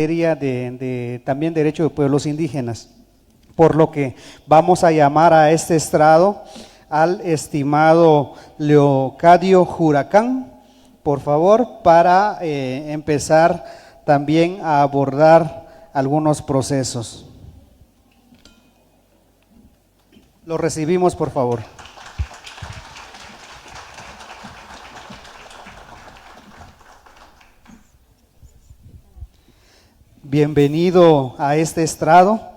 materia también derecho de pueblos indígenas, por lo que vamos a llamar a este estrado al estimado Leocadio Huracán, por favor, para empezar también a abordar algunos procesos. Lo recibimos, por favor. Bienvenido a este estrado.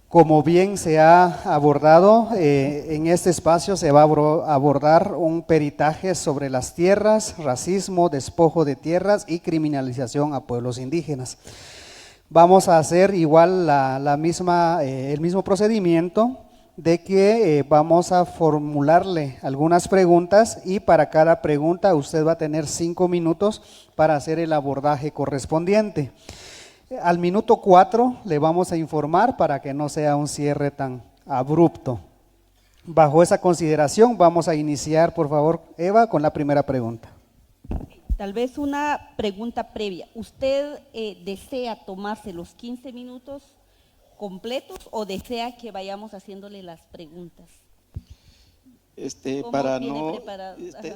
Como bien se ha abordado, en este espacio se va a abordar un peritaje sobre las tierras, racismo, despojo de tierras y criminalización a pueblos indígenas. Vamos a hacer igual el mismo procedimiento de que vamos a formularle algunas preguntas y para cada pregunta usted va a tener 5 minutos para hacer el abordaje correspondiente. Al minuto 4 le vamos a informar para que no sea un cierre tan abrupto. Bajo esa consideración vamos a iniciar, por favor, Eva, con la primera pregunta. Tal vez una pregunta previa. ¿Usted desea tomarse los 15 minutos completos o desea que vayamos haciéndole las preguntas? Para no,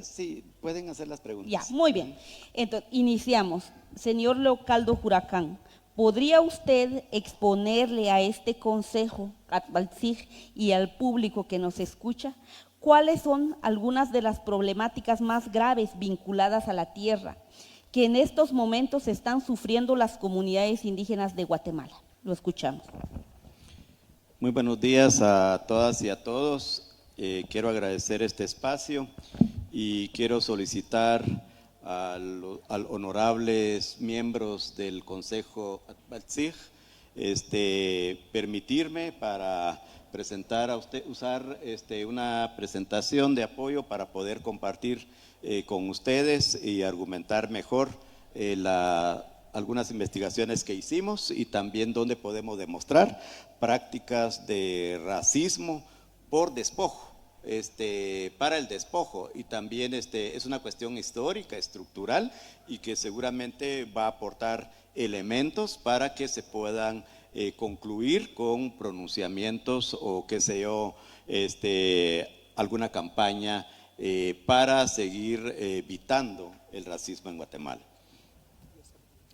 sí, pueden hacer las preguntas. Ya, muy bien. Entonces, iniciamos. Señor Leocadio Huracán, ¿podría usted exponerle a este consejo, Atbaltzij, y al público que nos escucha, cuáles son algunas de las problemáticas más graves vinculadas a la tierra que en estos momentos están sufriendo las comunidades indígenas de Guatemala? Lo escuchamos. Muy buenos días a todas y a todos. Quiero agradecer este espacio y quiero solicitar a los honorables miembros del Consejo Atbaltzij permitirme para presentar a usted, usar una presentación de apoyo para poder compartir con ustedes y argumentar mejor algunas investigaciones que hicimos y también donde podemos demostrar prácticas de racismo por despojo, para el despojo, y también es una cuestión histórica, estructural, y que seguramente va a aportar elementos para que se puedan concluir con pronunciamientos o qué sé yo, alguna campaña para seguir evitando el racismo en Guatemala.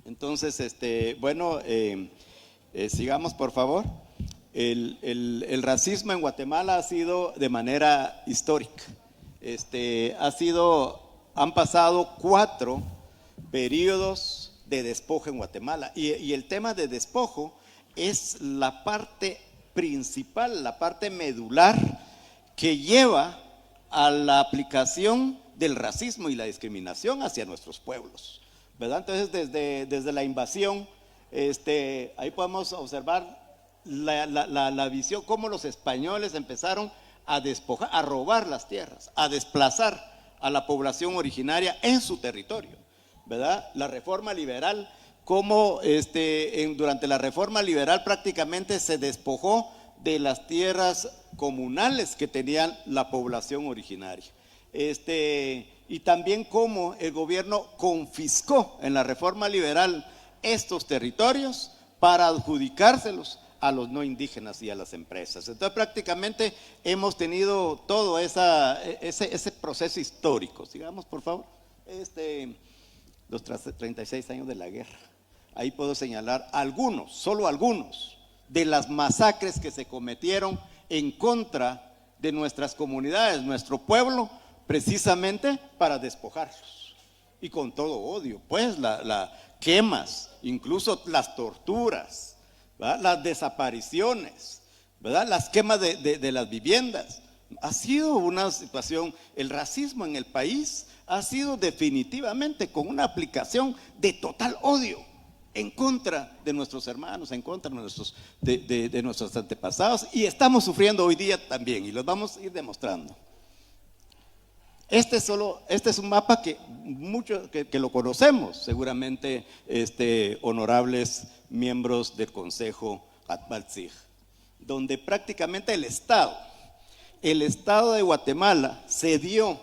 Entonces, sigamos por favor. El racismo en Guatemala ha sido de manera histórica. Han pasado 4 periodos de despojo en Guatemala y el tema de despojo es la parte principal, la parte medular que lleva a la aplicación del racismo y la discriminación hacia nuestros pueblos, ¿verdad? Entonces, desde la invasión, ahí podemos observar la visión, cómo los españoles empezaron a despojar, a robar las tierras, a desplazar a la población originaria en su territorio, ¿verdad? La reforma liberal, cómo durante la reforma liberal prácticamente se despojó de las tierras comunales que tenían la población originaria. Y también cómo el gobierno confiscó en la reforma liberal estos territorios para adjudicárselos a los no indígenas y a las empresas. Entonces prácticamente hemos tenido todo ese proceso histórico. Sigamos por favor. Los 36 años de la guerra. Ahí puedo señalar algunos, solo algunos, de las masacres que se cometieron en contra de nuestras comunidades, nuestro pueblo, precisamente para despojarlos. Y con todo odio, pues las quemas, incluso las torturas, ¿verdad? Las desapariciones, ¿verdad? Las quemas de las viviendas. Ha sido una situación, el racismo en el país ha sido definitivamente con una aplicación de total odio en contra de nuestros hermanos, en contra de nuestros antepasados, y estamos sufriendo hoy día también, y los vamos a ir demostrando. Este es un mapa que muchos que lo conocemos, seguramente honorables miembros del Consejo Atbaltzij, donde prácticamente el Estado de Guatemala cedió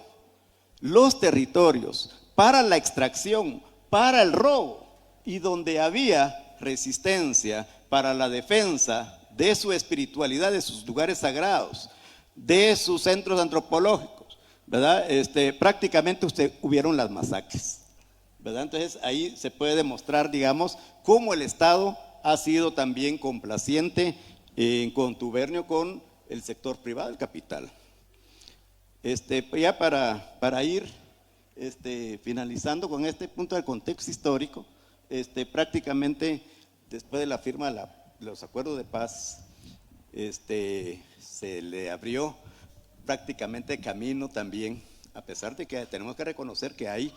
los territorios para la extracción, para el robo y donde había resistencia para la defensa de su espiritualidad, de sus lugares sagrados, de sus centros antropológicos, ¿verdad? Prácticamente hubieron las masacres, ¿verdad? Entonces ahí se puede demostrar, digamos, cómo el Estado ha sido también complaciente en contubernio con el sector privado, el capital. Ya para ir finalizando con este punto del contexto histórico, prácticamente después de la firma de los acuerdos de paz, se le abrió prácticamente camino también, a pesar de que tenemos que reconocer que hay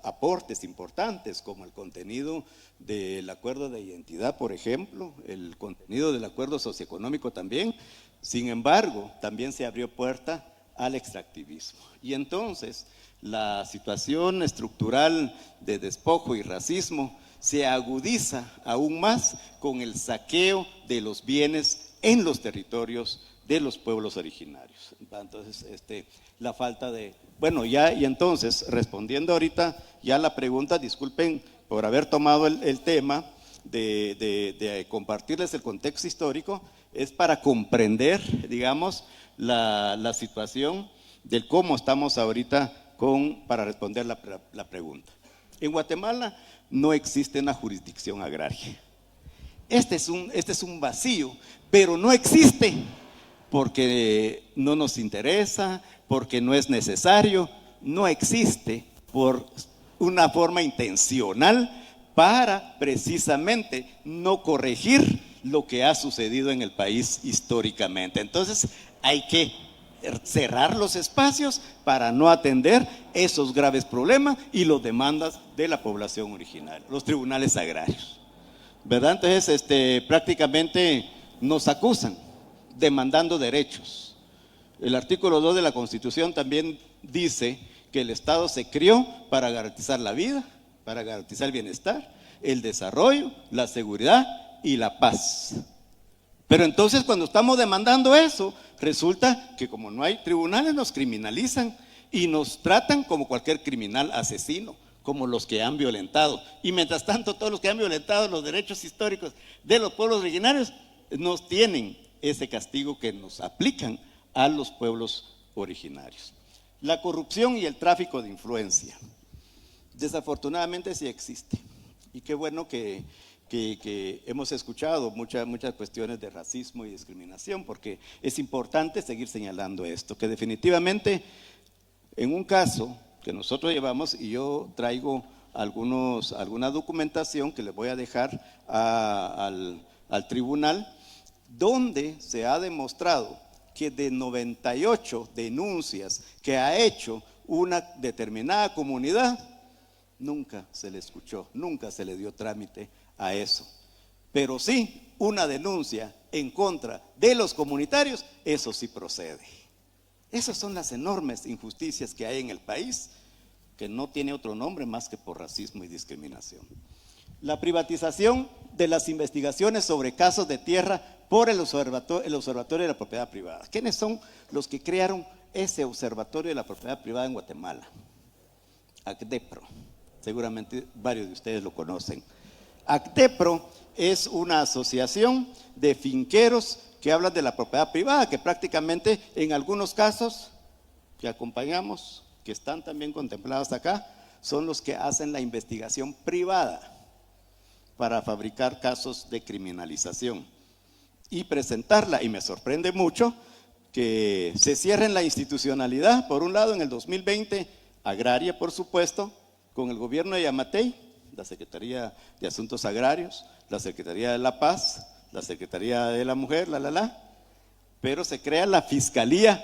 aportes importantes como el contenido del acuerdo de identidad, por ejemplo, el contenido del acuerdo socioeconómico también. Sin embargo, también se abrió puerta al extractivismo. Y entonces la situación estructural de despojo y racismo se agudiza aún más con el saqueo de los bienes en los territorios de los pueblos originarios. Entonces, la falta de… Bueno, ya, y entonces, respondiendo ahorita ya la pregunta, disculpen por haber tomado el tema de compartirles el contexto histórico, es para comprender, digamos, la situación de cómo estamos ahorita para responder la pregunta. En Guatemala no existe una jurisdicción agraria. Este es un vacío, pero no existe porque no nos interesa, porque no es necesario, no existe por una forma intencional para precisamente no corregir lo que ha sucedido en el país históricamente. Entonces hay que cerrar los espacios para no atender esos graves problemas y las demandas de la población original, los tribunales agrarios, ¿verdad? Entonces, prácticamente nos acusan demandando derechos. El artículo 2 de la Constitución también dice que el Estado se creó para garantizar la vida, para garantizar el bienestar, el desarrollo, la seguridad y la paz. Pero entonces cuando estamos demandando eso, resulta que como no hay tribunales nos criminalizan y nos tratan como cualquier criminal asesino, como los que han violentado. Y mientras tanto todos los que han violentado los derechos históricos de los pueblos originarios nos tienen ese castigo que nos aplican a los pueblos originarios. La corrupción y el tráfico de influencia, desafortunadamente sí existe. Y qué bueno que hemos escuchado muchas cuestiones de racismo y discriminación, porque es importante seguir señalando esto, que definitivamente en un caso que nosotros llevamos, y yo traigo alguna documentación que le voy a dejar al tribunal, donde se ha demostrado que de 98 denuncias que ha hecho una determinada comunidad, nunca se le escuchó, nunca se le dio trámite a eso. Pero sí, una denuncia en contra de los comunitarios, eso sí procede. Esas son las enormes injusticias que hay en el país, que no tiene otro nombre más que por racismo y discriminación. La privatización de las investigaciones sobre casos de tierra por el Observatorio de la Propiedad Privada. ¿Quiénes son los que crearon ese Observatorio de la Propiedad Privada en Guatemala? ACDEPRO, seguramente varios de ustedes lo conocen. ACDEPRO es una asociación de finqueros que hablan de la propiedad privada, que prácticamente en algunos casos que acompañamos, que están también contemplados acá, son los que hacen la investigación privada para fabricar casos de criminalización y presentarla. Y me sorprende mucho que se cierre en la institucionalidad, por un lado en el 2020, agraria por supuesto, con el gobierno de Yamatei, la Secretaría de Asuntos Agrarios, la Secretaría de la Paz, la Secretaría de la Mujer, pero se crea la Fiscalía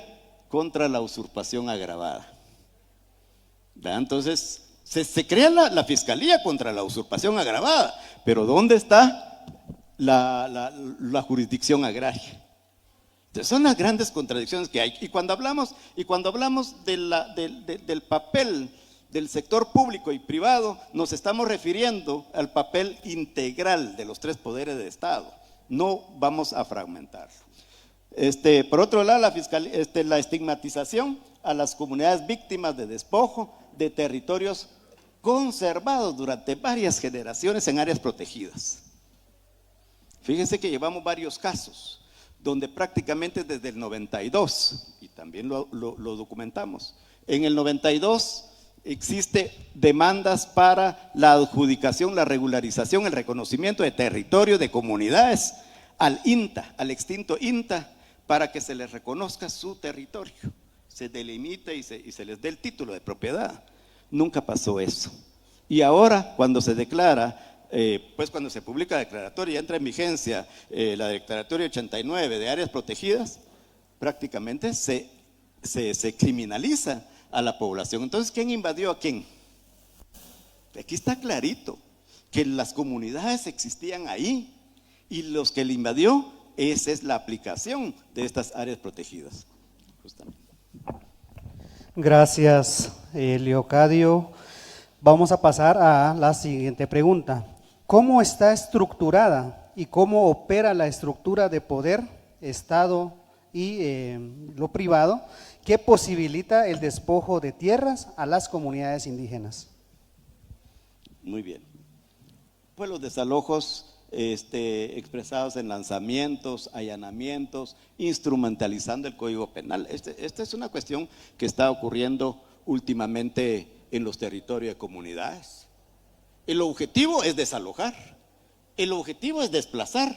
contra la Usurpación Agravada. ¿Verdad? Entonces, se crea la Fiscalía contra la Usurpación Agravada, pero ¿dónde está la jurisdicción agraria? Entonces, son las grandes contradicciones que hay. Y cuando hablamos del papel del sector público y privado, nos estamos refiriendo al papel integral de los tres poderes de Estado. No vamos a fragmentarlo. Por otro lado, la estigmatización a las comunidades víctimas de despojo de territorios conservados durante varias generaciones en áreas protegidas. Fíjense que llevamos varios casos donde prácticamente desde el 92, y también lo documentamos, en el 92 existe demandas para la adjudicación, la regularización, el reconocimiento de territorio de comunidades al INTA, al extinto INTA, para que se les reconozca su territorio, se delimite y se les dé el título de propiedad. Nunca pasó eso. Y ahora, cuando se declara, pues cuando se publica la declaratoria y entra en vigencia la declaratoria 89 de áreas protegidas, prácticamente se criminaliza a la población. Entonces, ¿quién invadió a quién? Aquí está clarito que las comunidades existían ahí y los que le invadió, esa es la aplicación de estas áreas protegidas. Justamente. Gracias, Leocadio. Vamos a pasar a la siguiente pregunta. ¿Cómo está estructurada y cómo opera la estructura de poder, Estado y lo privado que posibilita el despojo de tierras a las comunidades indígenas? Muy bien. Pues los desalojos expresados en lanzamientos, allanamientos, instrumentalizando el Código Penal. Esta es una cuestión que está ocurriendo últimamente en los territorios de comunidades. El objetivo es desalojar, el objetivo es desplazar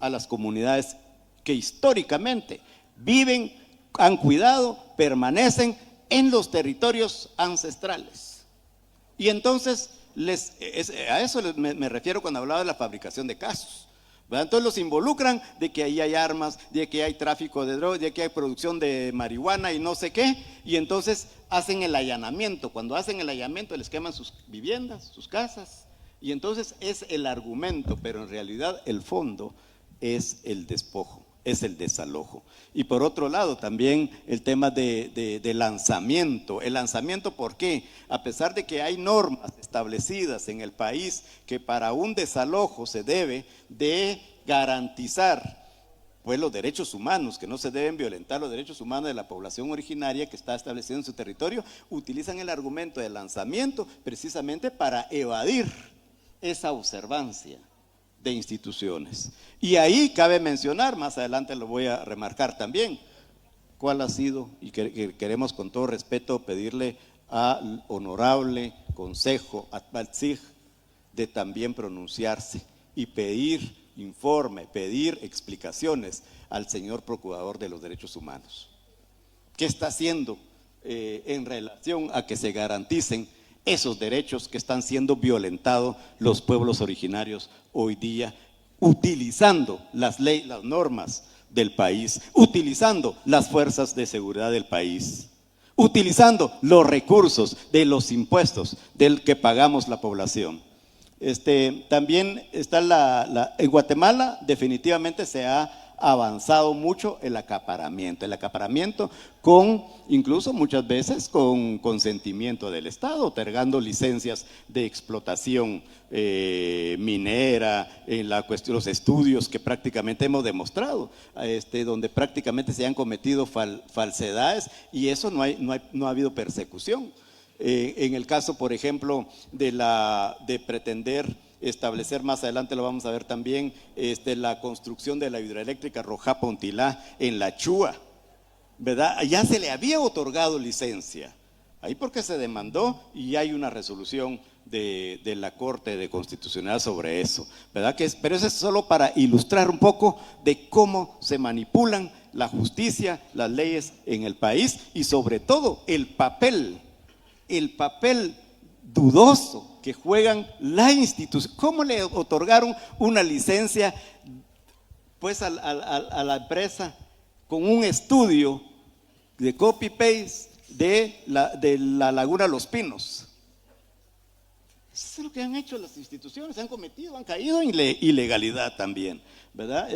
a las comunidades que históricamente viven, han cuidado, permanecen en los territorios ancestrales. Y entonces, a eso me refiero cuando hablaba de la fabricación de casos, ¿verdad? Entonces los involucran de que ahí hay armas, de que hay tráfico de drogas, de que hay producción de marihuana y no sé qué, y entonces hacen el allanamiento. Cuando hacen el allanamiento les queman sus viviendas, sus casas, y entonces es el argumento, pero en realidad el fondo es el despojo, es el desalojo. Y por otro lado también el tema de lanzamiento. El lanzamiento, ¿por qué? A pesar de que hay normas establecidas en el país que para un desalojo se debe de garantizar pues los derechos humanos, que no se deben violentar los derechos humanos de la población originaria que está establecida en su territorio, utilizan el argumento del lanzamiento precisamente para evadir esa observancia de instituciones. Y ahí cabe mencionar, más adelante lo voy a remarcar también, cuál ha sido, y que queremos con todo respeto pedirle al honorable Consejo Atbaltzig de también pronunciarse y pedir informe, pedir explicaciones al señor Procurador de los Derechos Humanos. ¿Qué está haciendo en relación a que se garanticen esos derechos que están siendo violentados los pueblos originarios hoy día, utilizando las leyes, las normas del país, utilizando las fuerzas de seguridad del país, utilizando los recursos de los impuestos del que pagamos la población? También está en Guatemala definitivamente se ha avanzado mucho el acaparamiento con, incluso muchas veces con consentimiento del Estado, otorgando licencias de explotación minera, en la cuestión, los estudios que prácticamente hemos demostrado, donde prácticamente se han cometido falsedades y eso no ha habido persecución. En el caso, por ejemplo, de pretender establecer, más adelante lo vamos a ver también, la construcción de la hidroeléctrica Rojapa-Untilá en La Chúa, ¿verdad? Ya se le había otorgado licencia, ahí porque se demandó y hay una resolución de la Corte de Constitucional sobre eso, ¿verdad? Pero eso es solo para ilustrar un poco de cómo se manipulan la justicia, las leyes en el país y sobre todo el papel dudoso que juegan la institución. ¿Cómo le otorgaron una licencia pues a la empresa con un estudio de copy-paste de la laguna Los Pinos? Eso es lo que han hecho las instituciones, han caído en ilegalidad también, ¿verdad?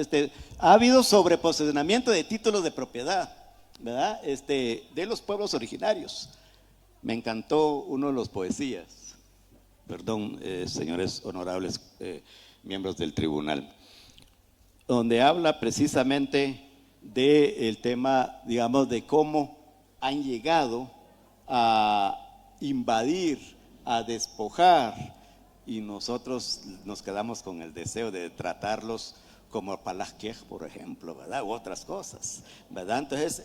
Ha habido sobreposesionamiento de títulos de propiedad, ¿verdad? De los pueblos originarios. Me encantó uno de los poesías, perdón, señores honorables miembros del tribunal, donde habla precisamente del tema, digamos, de cómo han llegado a invadir a despojar y nosotros nos quedamos con el deseo de tratarlos como Palasquej, por ejemplo, ¿verdad? U otras cosas, ¿verdad? Entonces,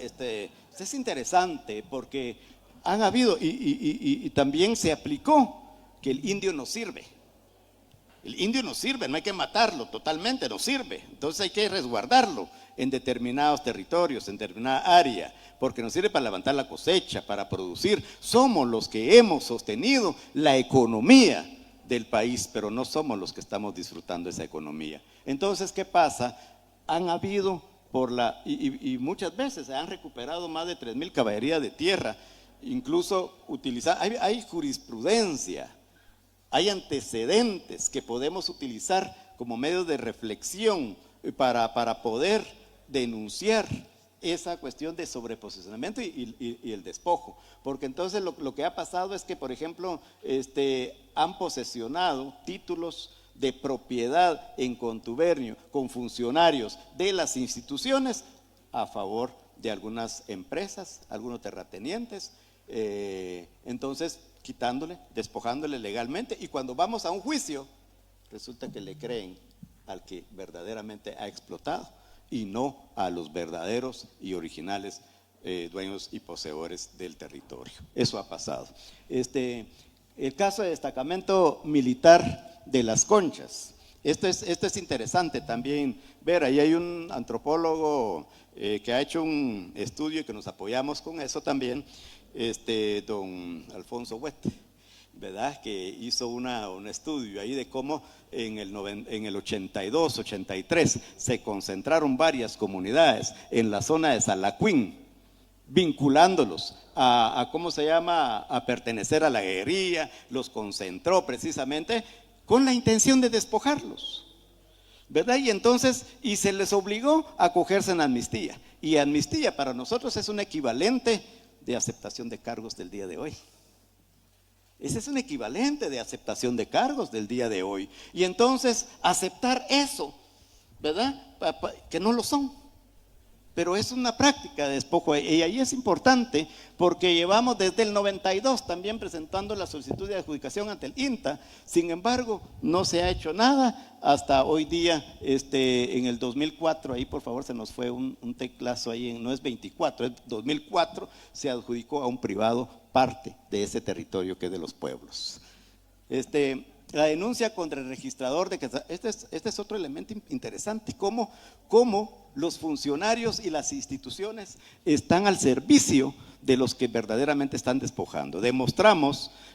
es interesante porque han habido, y también se aplicó que el indio nos sirve. El indio nos sirve, no hay que matarlo totalmente, nos sirve. Entonces hay que resguardarlo en determinados territorios, en determinada área, porque nos sirve para levantar la cosecha, para producir. Somos los que hemos sostenido la economía del país, pero no somos los que estamos disfrutando esa economía. Entonces, ¿qué pasa? Han habido y muchas veces se han recuperado más de 3,000 caballerías de tierra, incluso hay jurisprudencia, hay antecedentes que podemos utilizar como medio de reflexión para poder denunciar esa cuestión de sobreposicionamiento y el despojo, porque entonces lo que ha pasado es que, por ejemplo, han posesionado títulos de propiedad en contubernio con funcionarios de las instituciones a favor de algunas empresas, algunos terratenientes, entonces despojándole legalmente, y cuando vamos a un juicio resulta que le creen al que verdaderamente ha explotado y no a los verdaderos y originales dueños y poseedores del territorio. Eso ha pasado. El caso de destacamento militar de Las Conchas. Esto es interesante también ver. Ahí hay un antropólogo que ha hecho un estudio y que nos apoyamos con eso también, don Alfonso Huete, ¿verdad? Que hizo un estudio ahí de cómo en el 82, 83 se concentraron varias comunidades en la zona de Salacuín, vinculándolos a pertenecer a la guerrilla, los concentró precisamente con la intención de despojarlos, ¿verdad? Y entonces, se les obligó a acogerse en amnistía, y amnistía para nosotros es un equivalente de aceptación de cargos del día de hoy. Ese es un equivalente de aceptación de cargos del día de hoy. Y entonces aceptar eso, ¿verdad? Que no lo son, pero es una práctica de despojo. Y ahí es importante porque llevamos desde el 92 también presentando la solicitud de adjudicación ante el INTA. Sin embargo, no se ha hecho nada hasta hoy día. En el 2004, ahí por favor se nos fue un teclazo ahí, no es 24, es 2004, se adjudicó a un privado parte de ese territorio que es de los pueblos. La denuncia contra el registrador de que este es otro elemento interesante, cómo los funcionarios y las instituciones están al servicio de los que verdaderamente están despojando.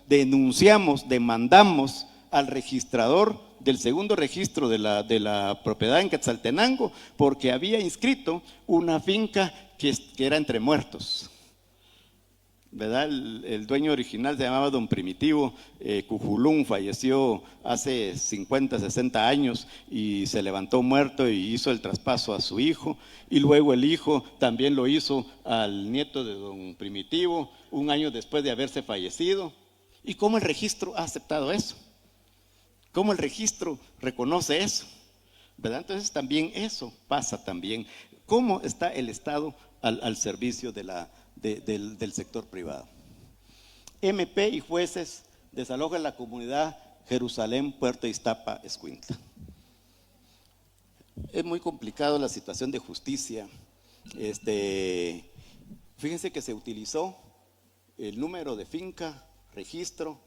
Denunciamos, demandamos al registrador del segundo registro de la propiedad en Quetzaltenango porque había inscrito una finca que era entre muertos, ¿verdad? El dueño original se llamaba don Primitivo Cujulún, falleció hace 50, 60 años y se levantó muerto y hizo el traspaso a su hijo, y luego el hijo también lo hizo al nieto de don Primitivo un año después de haberse fallecido. ¿Y cómo el registro ha aceptado eso? ¿Cómo el registro reconoce eso? ¿Verdad? Entonces también eso pasa también. ¿Cómo está el Estado al servicio del sector privado? MP y jueces desalojan la comunidad Jerusalén, Puerto Iztapa, Escuintla. Es muy complicado la situación de justicia. Fíjense que se utilizó el número de finca, registro,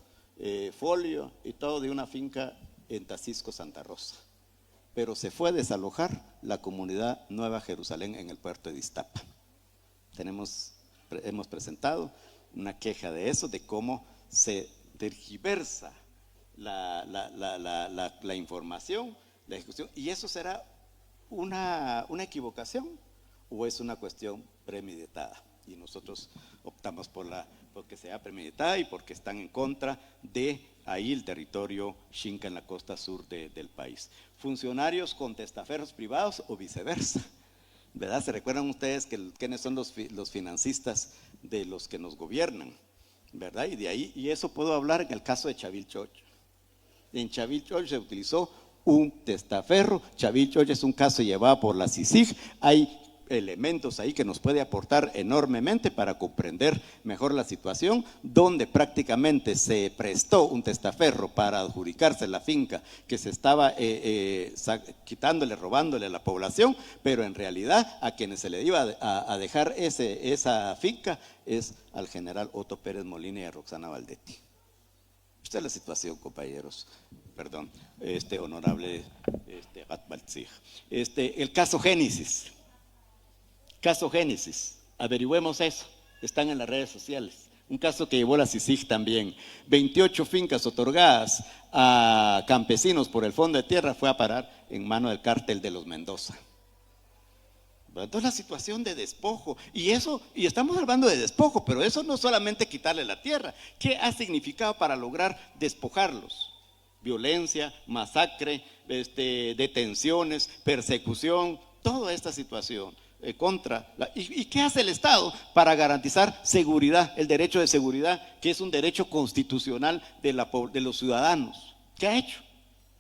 folio y todo de una finca en Tacisco, Santa Rosa, pero se fue a desalojar la comunidad Nueva Jerusalén en el puerto de Iztapa. Hemos presentado una queja de eso, de cómo se tergiversa la información, la ejecución, y eso será una equivocación o es una cuestión premeditada, y nosotros optamos porque sea premeditada y porque están en contra de ahí el territorio Xinca en la costa sur del país. Funcionarios con testaferros privados o viceversa, ¿verdad? ¿Se recuerdan ustedes quiénes son los financistas de los que nos gobiernan? ¿Verdad? Y de ahí, y eso puedo hablar en el caso de Chavilchocho. En Chavilchocho se utilizó un testaferro. Chavilchocho es un caso llevado por la CICIG. Hay elementos ahí que nos puede aportar enormemente para comprender mejor la situación, donde prácticamente se prestó un testaferro para adjudicarse la finca que se estaba quitándole, robándole a la población, pero en realidad a quienes se le iba a dejar esa finca es al general Otto Pérez Molina y a Roxana Valdetti. Esta es la situación, compañeros. Perdón, honorable Gatbaltzig. El caso Génesis. Caso Génesis, averigüemos eso, están en las redes sociales. Un caso que llevó la CICIG también. 28 fincas otorgadas a campesinos por el Fondo de Tierra fue a parar en mano del cártel de los Mendoza. Entonces la situación de despojo, y estamos hablando de despojo, pero eso no es solamente quitarle la tierra. ¿Qué ha significado para lograr despojarlos? Violencia, masacre, detenciones, persecución, toda esta situación. ¿Y qué hace el Estado para garantizar seguridad, el derecho de seguridad, que es un derecho constitucional de los ciudadanos? ¿Qué ha hecho?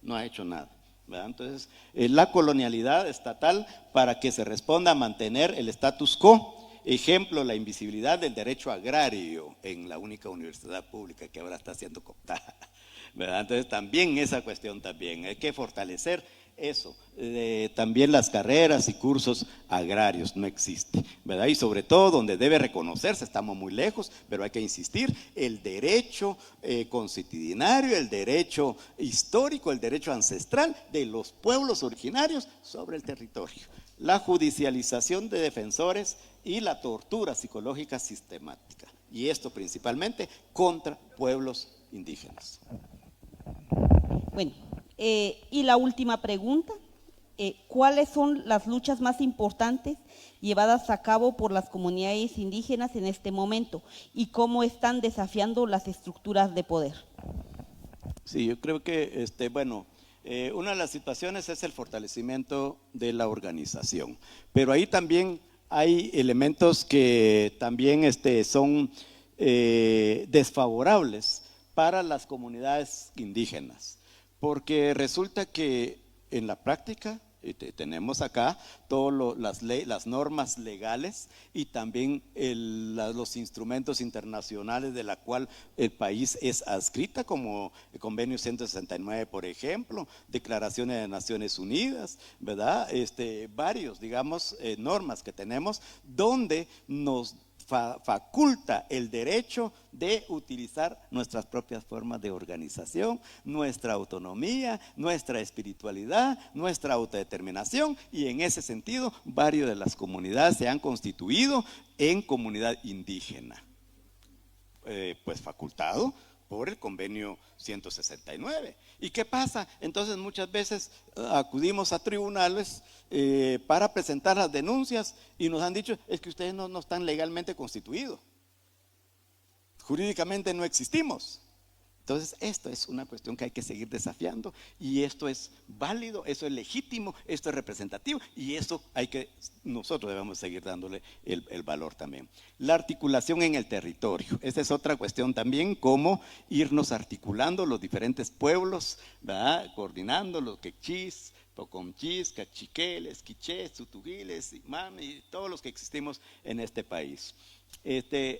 No ha hecho nada, ¿verdad? Entonces, la colonialidad estatal para que se responda a mantener el status quo. Ejemplo, la invisibilidad del derecho agrario en la única universidad pública que ahora está siendo cooptada, ¿verdad? Entonces, también esa cuestión también, hay que fortalecer eso. También las carreras y cursos agrarios no existe, ¿verdad? Y sobre todo donde debe reconocerse, estamos muy lejos, pero hay que insistir, el derecho consuetudinario, el derecho histórico, el derecho ancestral de los pueblos originarios sobre el territorio. La judicialización de defensores y la tortura psicológica sistemática, y esto principalmente contra pueblos indígenas. Bueno, y la última pregunta, ¿cuáles son las luchas más importantes llevadas a cabo por las comunidades indígenas en este momento y cómo están desafiando las estructuras de poder? Sí, yo creo que, una de las situaciones es el fortalecimiento de la organización, pero ahí también hay elementos que también son desfavorables para las comunidades indígenas. Porque resulta que en la práctica tenemos acá todas las normas legales y también los instrumentos internacionales de la cual el país es adscrita, como el Convenio 169, por ejemplo, declaraciones de Naciones Unidas, ¿verdad? Varios, digamos, normas que tenemos donde nos faculta el derecho de utilizar nuestras propias formas de organización, nuestra autonomía, nuestra espiritualidad, nuestra autodeterminación, y en ese sentido varias de las comunidades se han constituido en comunidad indígena, pues facultado por el Convenio 169. ¿Y qué pasa? Entonces muchas veces acudimos a tribunales para presentar las denuncias y nos han dicho, es que ustedes no están legalmente constituidos, jurídicamente no existimos. Entonces esto es una cuestión que hay que seguir desafiando, y esto es válido, eso es legítimo, esto es representativo, y eso nosotros debemos seguir dándole el valor también. La articulación en el territorio, esta es otra cuestión también, cómo irnos articulando los diferentes pueblos, ¿verdad? Coordinando los quechís, poconchís, cachiqueles, quichés, tutugiles, mami, y todos los que existimos en este país.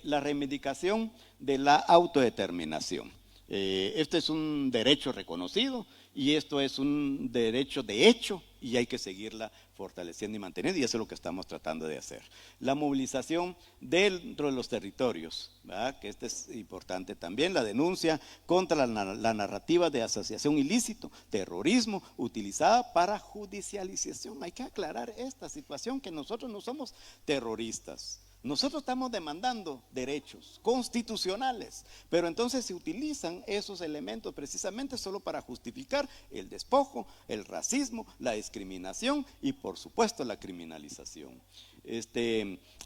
La reivindicación de la autodeterminación. Este es un derecho reconocido y esto es un derecho de hecho, y hay que seguirla fortaleciendo y manteniendo, y eso es lo que estamos tratando de hacer. La movilización dentro de los territorios, ¿verdad? Que es importante también, la denuncia contra la narrativa de asociación ilícito, terrorismo, utilizada para judicialización. Hay que aclarar esta situación, que nosotros no somos terroristas. Nosotros estamos demandando derechos constitucionales, pero entonces se utilizan esos elementos precisamente solo para justificar el despojo, el racismo, la discriminación y por supuesto la criminalización.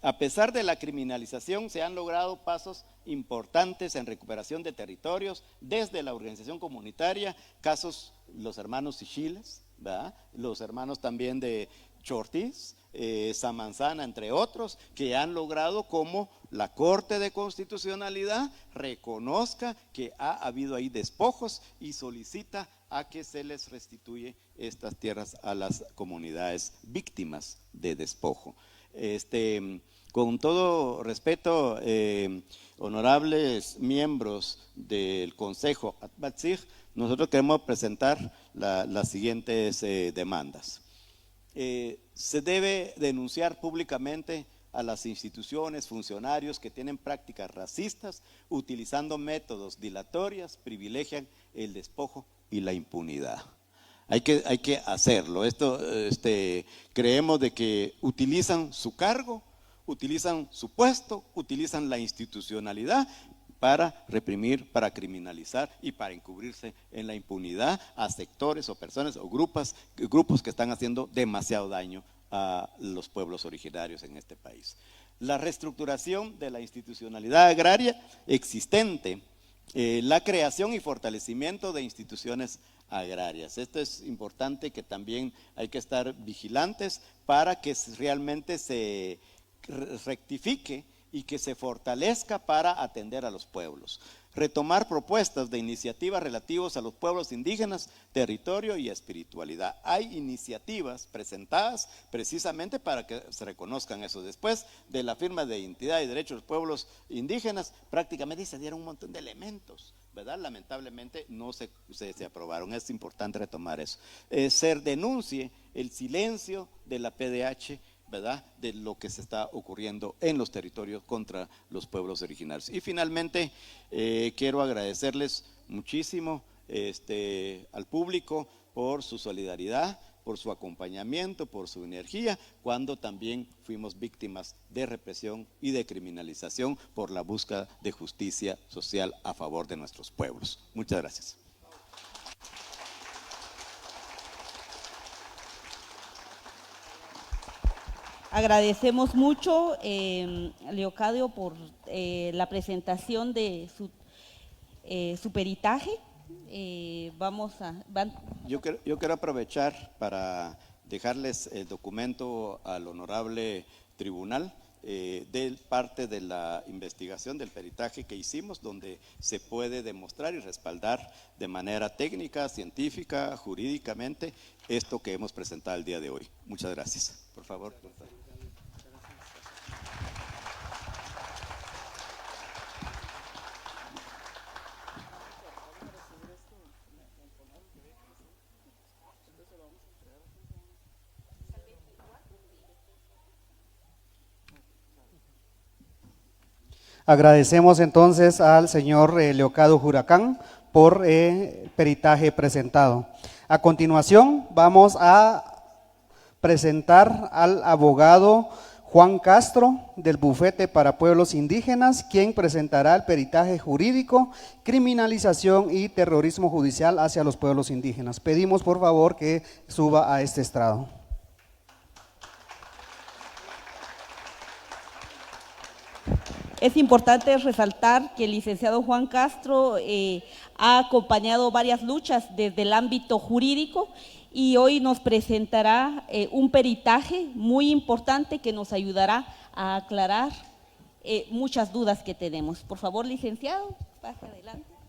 A pesar de la criminalización, se han logrado pasos importantes en recuperación de territorios desde la organización comunitaria, casos los hermanos Sichiles, ¿verdad? Los hermanos también de Chortiz, Samanzana, entre otros, que han logrado como la Corte de Constitucionalidad reconozca que ha habido ahí despojos y solicita a que se les restituye estas tierras a las comunidades víctimas de despojo. Con todo respeto, honorables miembros del Consejo Atbatzig, nosotros queremos presentar las siguientes demandas. Se debe denunciar públicamente a las instituciones, funcionarios que tienen prácticas racistas, utilizando métodos dilatorios, privilegian el despojo y la impunidad. Hay que hacerlo. Creemos de que utilizan su cargo, utilizan su puesto, utilizan la institucionalidad para reprimir, para criminalizar y para encubrirse en la impunidad a sectores o personas o grupos que están haciendo demasiado daño a los pueblos originarios en este país. La reestructuración de la institucionalidad agraria existente, la creación y fortalecimiento de instituciones agrarias. Esto es importante, que también hay que estar vigilantes para que realmente se rectifique y que se fortalezca para atender a los pueblos. Retomar propuestas de iniciativas relativas a los pueblos indígenas, territorio y espiritualidad. Hay iniciativas presentadas precisamente para que se reconozcan eso. Después de la firma de identidad y derechos de los pueblos indígenas, prácticamente se dieron un montón de elementos, ¿verdad? Lamentablemente no se aprobaron. Es importante retomar eso. Se denuncie el silencio de la PDH, ¿verdad?, de lo que se está ocurriendo en los territorios contra los pueblos originarios. Y finalmente, quiero agradecerles muchísimo al público por su solidaridad, por su acompañamiento, por su energía, cuando también fuimos víctimas de represión y de criminalización por la búsqueda de justicia social a favor de nuestros pueblos. Muchas gracias. Agradecemos mucho, Leocadio, por la presentación de su peritaje. Yo quiero aprovechar para dejarles el documento al honorable tribunal de parte de la investigación del peritaje que hicimos, donde se puede demostrar y respaldar de manera técnica, científica, jurídicamente, esto que hemos presentado el día de hoy. Muchas gracias. Por favor. Agradecemos entonces al señor Leocadio Huracán por peritaje presentado. A continuación vamos a presentar al abogado Juan Castro del Bufete para Pueblos Indígenas, quien presentará el peritaje jurídico, criminalización y terrorismo judicial hacia los pueblos indígenas. Pedimos por favor que suba a este estrado. Es importante resaltar que el licenciado Juan Castro ha acompañado varias luchas desde el ámbito jurídico y hoy nos presentará un peritaje muy importante que nos ayudará a aclarar muchas dudas que tenemos. Por favor, licenciado, pase adelante.